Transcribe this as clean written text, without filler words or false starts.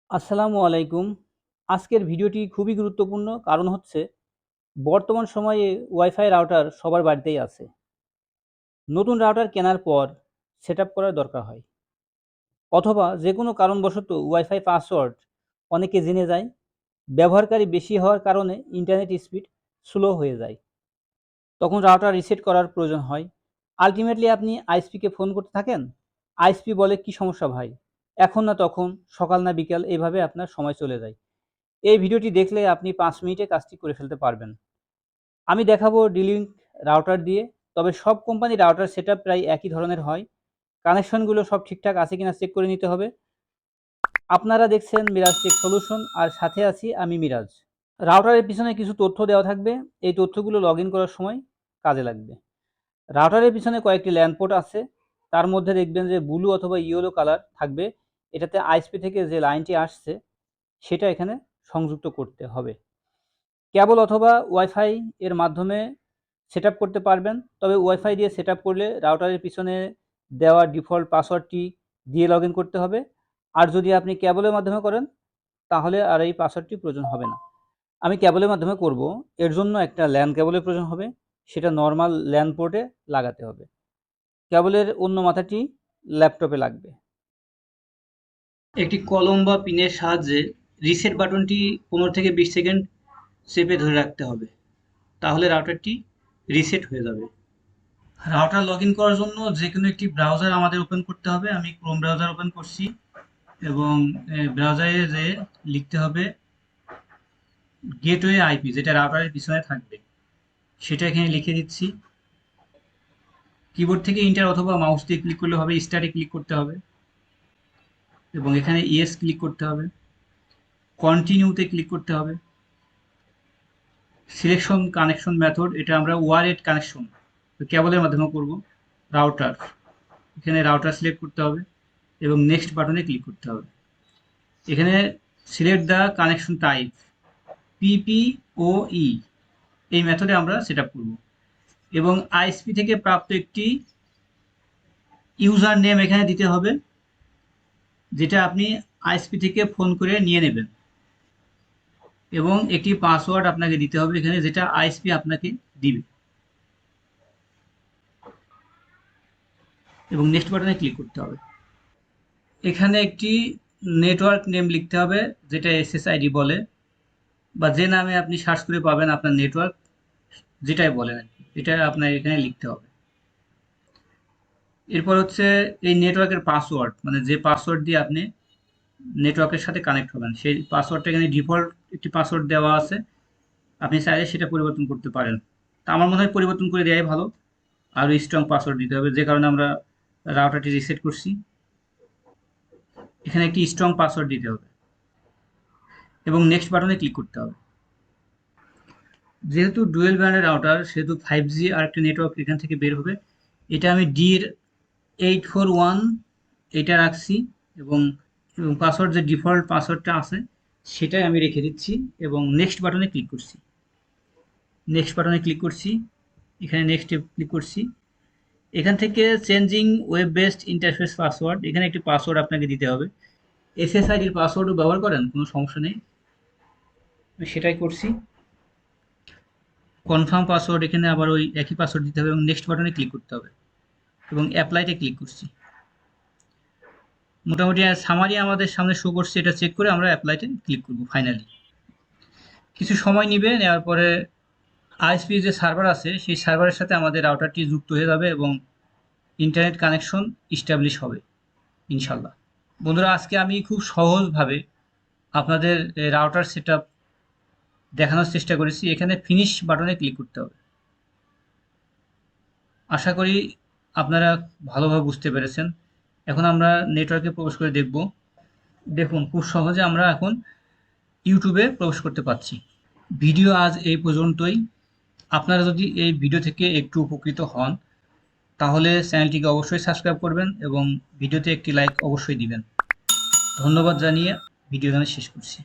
আসসালামু আলাইকুম। আজকের ভিডিওটি খুবই গুরুত্বপূর্ণ কারণ হচ্ছে বর্তমান সময়ে ওয়াইফাই রাউটার সবার বাড়িতেই আছে। নতুন রাউটার কেনার পর সেটআপ করার দরকার হয় অথবা যে কোনো কারণবশত ওয়াইফাই পাসওয়ার্ড অনেকে জেনে যায়। ব্যবহারকারী বেশি হওয়ার কারণে ইন্টারনেট স্পিড স্লো হয়ে যায়। তখন রাউটার রিসেট করার প্রয়োজন হয়। আল্টিমেটলি আপনি আইএসপিকে ফোন করতে থাকেন। আইএসপি বলে, "কি সমস্যা ভাই? এখন না তখন, সকাল না বিকাল" এভাবে আপনার সময় চলে যায়। এই ভিডিওটি দেখলে আপনি ৫ মিনিটে কাজটি করে ফেলতে পারবেন। আমি দেখাবো ডি-লিঙ্ক রাউটার দিয়ে। তবে সব কোম্পানির রাউটার সেটআপ প্রায় একই ধরনের হয়। কানেকশনগুলো সব ঠিকঠাক আছে কিনা চেক করে নিতে হবে। আপনারা দেখছেন মিরাজ টেক সলিউশন, আর সাথে আছি আমি মিরাজ। রাউটারের পিছনে কিছু তথ্য দেওয়া থাকবে। এই তথ্যগুলো লগইন করার সময় কাজে লাগবে। রাউটারের পিছনে কয়েকটি ল্যান পোর্ট আছে। তার মধ্যে দেখবেন যে ব্লু অথবা ইয়েলো কালার থাকবে। এটাতে আইএসপি থেকে যে লাইনটি আসছে সেটা এখানে সংযুক্ত করতে হবে। কেবল অথবা ওয়াইফাই এর মাধ্যমে সেটআপ করতে পারবেন। তবে ওয়াইফাই দিয়ে সেটআপ করলে রাউটারের পিছনে দেওয়া ডিফল্ট পাসওয়ার্ডটি দিয়ে লগইন করতে হবে। আর যদি আপনি কেবলের মাধ্যমে করেন তাহলে আর এই পাসওয়ার্ডটি প্রয়োজন হবে না। আমি কেবলের মাধ্যমে করব। এর জন্য একটা ল্যান কেবলের প্রয়োজন হবে। সেটা নরমাল ল্যান পোর্টে লাগাতে হবে। কেবলের অন্য মাথাটি ল্যাপটপে লাগবে। একটি কলম বা পিনের সাহায্যে রিসেট বাটনটি ১৫ থেকে ২০ সেকেন্ড চেপে ধরে রাখতে হবে। তাহলে রাউটারটি রিসেট হয়ে যাবে। রাউটার লগইন করার জন্য যে কোনো একটি ব্রাউজার আমাদের ওপেন করতে হবে। আমি ক্রোম ব্রাউজার ওপেন করছি এবং ব্রাউজারে যে লিখতে হবে গেটওয়ে আইপি, যেটা রাউটারের পিছনে থাকবে সেটা এখানে লিখে দিচ্ছি। কিবোর্ড থেকে ইন্টার অথবা মাউস দিয়ে ক্লিক করলে হবে, স্টার্টে ক্লিক করতে হবে এবং এখানে ইয়েস ক্লিক করতে হবে, কন্টিনিউতে ক্লিক করতে হবে। সিলেকশন কানেকশন মেথড, এটা আমরা ওয়ারলেস কানেকশন কেবলের মাধ্যমে করব। রাউটার, এখানে রাউটার সিলেক্ট করতে হবে এবং নেক্সট বাটনে ক্লিক করতে হবে। এখানে select the connection type, PPPoE, এই মেথডে আমরা সেট আপ করব এবং আইএসপি থেকে প্রাপ্ত একটি ইউজার নেম এখানে দিতে হবে, যেটা আপনি আইএসপি থেকে ফোন করে নিয়ে নেবেন, এবং একটি পাসওয়ার্ড আপনাকে দিতে হবে এখানে, যেটা আইএসপি আপনাকে দিবে, এবং নেক্সট বাটনে ক্লিক করতে হবে। এখানে একটি নেটওয়ার্ক নেম লিখতে হবে, যেটা এসএসআইডি বলে, বা যে নামে আপনি সার্চ করে পাবেন আপনার নেটওয়ার্ক, যেটাই বলেন আর কি, এটা আপনার এখানে লিখতে হবে। এরপর হচ্ছে এই নেটওয়ার্কের পাসওয়ার্ড, মানে যে পাসওয়ার্ড দিয়ে আপনি নেটওয়ার্কের সাথে কানেক্ট হবেন, সেই পাসওয়ার্ডটা এখানে ডিফল্ট একটি পাসওয়ার্ড দেওয়া আছে। আপনি চাইলে সেটা পরিবর্তন করতে পারেন। তা আমার মনে হয় পরিবর্তন করে দেওয়াই ভালো। আরও স্ট্রং পাসওয়ার্ড দিতে হবে, যে কারণে আমরা রাউটারটি রিসেট করছি। এখানে একটি স্ট্রং পাসওয়ার্ড দিতে হবে এবং নেক্সট বাটনে ক্লিক করতে হবে। যেহেতু ডুয়েল ব্যান্ডের রাউটার, সেহেতু 5G আর একটা নেটওয়ার্ক এখান থেকে বের হবে। এটা আমি ডির 841 এটা রাখছি, এবং পাসওয়ার্ড যে ডিফল্ট পাসওয়ার্ডটা আছে সেটাই আমি রেখে দিচ্ছি এবং নেক্সট বাটনে ক্লিক করছি। নেক্সট বাটনে ক্লিক করছি, এখানে নেক্সটে ক্লিক করছি। এখান থেকে changing web based interface password, এখানে একটি পাসওয়ার্ড আপনাকে দিতে হবে। এসএসআইডির পাসওয়ার্ডও ব্যবহার করেন, কোনো সমস্যা নেই, আমি সেটাই করছি। কনফার্ম পাসওয়ার্ড, এখানে আবার ওই একই পাসওয়ার্ড দিতে হবে এবং নেক্সট বাটনে ক্লিক করতে হবে এবং অ্যাপ্লাইতে ক্লিক করছি। মোটামুটি সামারি আমাদের সামনে শো করছে, এটা চেক করে আমরা অ্যাপ্লাইতে ক্লিক করব ফাইনালি। কিছু সময় নেবে, নেওয়ার পরে আইএসপি যে সার্ভার আছে সেই সার্ভারের সাথে আমাদের রাউটারটি যুক্ত হয়ে যাবে এবং ইন্টারনেট কানেকশন ইস্টাবলিশ হবে ইনশাল্লাহ। বন্ধুরা, আজকে আমি খুব সহজভাবে আপনাদের রাউটার সেটআপ দেখানোর চেষ্টা করেছি। এখানে ফিনিশ বাটনে ক্লিক করতে হবে। আশা করি আপনারা ভালোভাবে বুঝতে পেরেছেন। এখন আমরা নেটওয়ার্কে প্রবেশ করে দেখব। দেখুন, খুব সহজে আমরা এখন ইউটিউবে প্রবেশ করতে পারছি। ভিডিও আজ এই পর্যন্তই। আপনারা যদি এই ভিডিও থেকে একটু উপকৃত হন তাহলে চ্যানেলটিকে অবশ্যই সাবস্ক্রাইব করবেন এবং ভিডিওতে একটি লাইক অবশ্যই দিবেন। ধন্যবাদ জানিয়ে ভিডিও এখানে শেষ করছি।